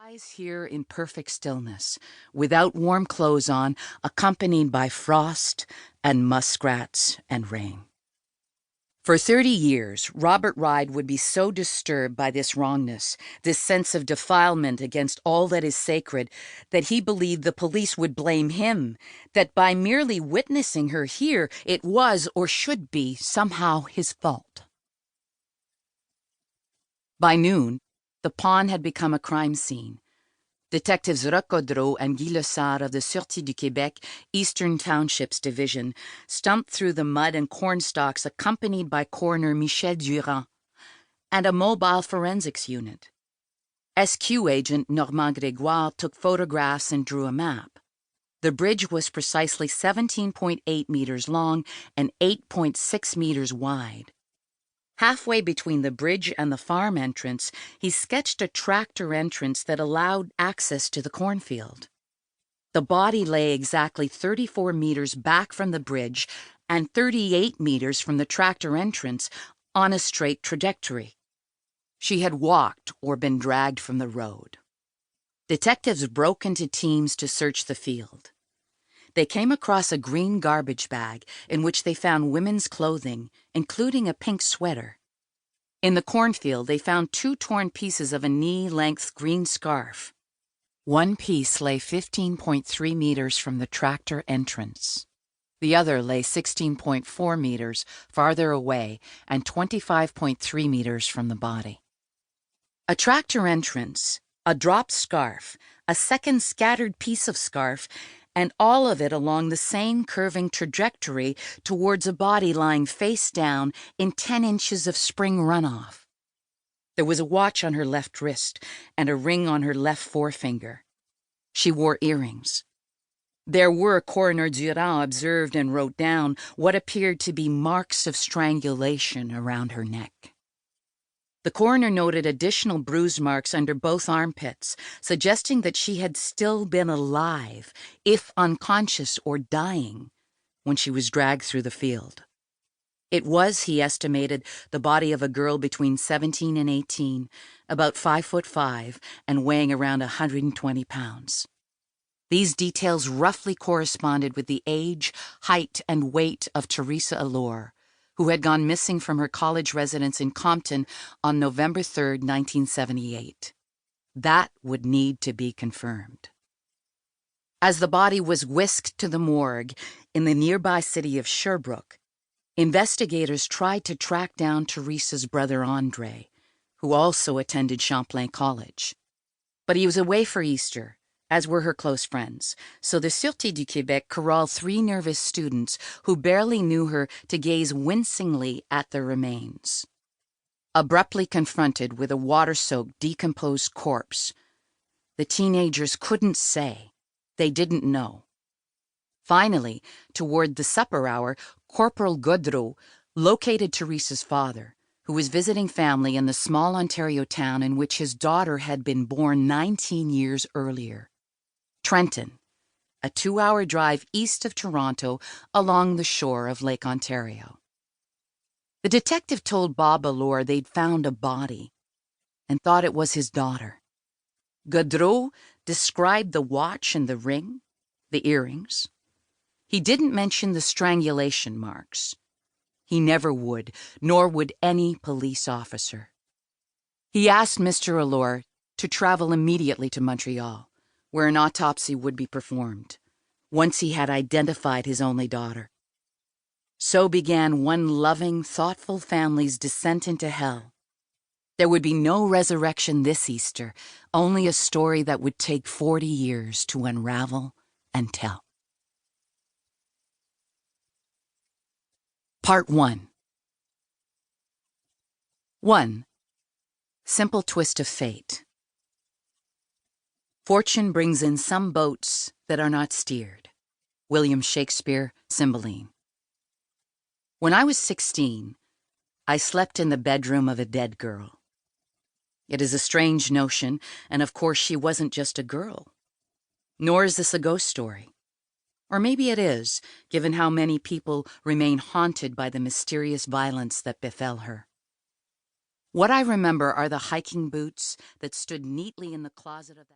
Lies here in perfect stillness, without warm clothes on, accompanied by frost and muskrats and rain. For 30 years, Robert Ryde would be so disturbed by this wrongness, this sense of defilement against all that is sacred, that he believed the police would blame him, that by merely witnessing her here, it was or should be somehow his fault. By noon, the pond had become a crime scene. Detectives Recodreau and Guy Lessard of the Sûreté du Québec Eastern Townships Division stumped through the mud and cornstalks accompanied by coroner Michel Durand and a mobile forensics unit. SQ agent Normand Grégoire took photographs and drew a map. The bridge was precisely 17.8 meters long and 8.6 meters wide. Halfway between the bridge and the farm entrance, he sketched a tractor entrance that allowed access to the cornfield. The body lay exactly 34 meters back from the bridge and 38 meters from the tractor entrance on a straight trajectory. She had walked or been dragged from the road. Detectives broke into teams to search the field. They came across a green garbage bag in which they found women's clothing, including a pink sweater. In the cornfield, they found 2 torn pieces of a knee-length green scarf. One piece lay 15.3 meters from the tractor entrance. The other lay 16.4 meters farther away and 25.3 meters from the body. A tractor entrance, a dropped scarf, a second scattered piece of scarf, and all of it along the same curving trajectory towards a body lying face down in 10 inches of spring runoff. There was a watch on her left wrist and a ring on her left forefinger. She wore earrings. There were, Coroner Durand observed and wrote down, what appeared to be marks of strangulation around her neck. The coroner noted additional bruise marks under both armpits, suggesting that she had still been alive, if unconscious or dying, when she was dragged through the field. It was, he estimated, the body of a girl between 17 and 18, about 5'5" and weighing around 120 pounds. These details roughly corresponded with the age, height, and weight of Theresa Allore, who had gone missing from her college residence in Compton on November 3, 1978. That would need to be confirmed. As the body was whisked to the morgue in the nearby city of Sherbrooke, investigators tried to track down Theresa's brother Andre, who also attended Champlain College. But he was away for Easter, as were her close friends, so the Sûreté du Québec corralled 3 nervous students who barely knew her to gaze wincingly at the remains. Abruptly confronted with a water-soaked, decomposed corpse, the teenagers couldn't say. They didn't know. Finally, toward the supper hour, Corporal Gaudreau located Theresa's father, who was visiting family in the small Ontario town in which his daughter had been born 19 years earlier. Trenton, a 2-hour drive east of Toronto along the shore of Lake Ontario. The detective told Bob Allore they'd found a body and thought it was his daughter. Gaudreau described the watch and the ring, the earrings. He didn't mention the strangulation marks. He never would, nor would any police officer. He asked Mr. Allore to travel immediately to Montreal, where an autopsy would be performed, once he had identified his only daughter. So began one loving, thoughtful family's descent into hell. There would be no resurrection this Easter, only a story that would take 40 years to unravel and tell. Part 1. 1. Simple twist of fate. Fortune brings in some boats that are not steered. William Shakespeare, Cymbeline. When I was 16, I slept in the bedroom of a dead girl. It is a strange notion, and of course she wasn't just a girl. Nor is this a ghost story. Or maybe it is, given how many people remain haunted by the mysterious violence that befell her. What I remember are the hiking boots that stood neatly in the closet of that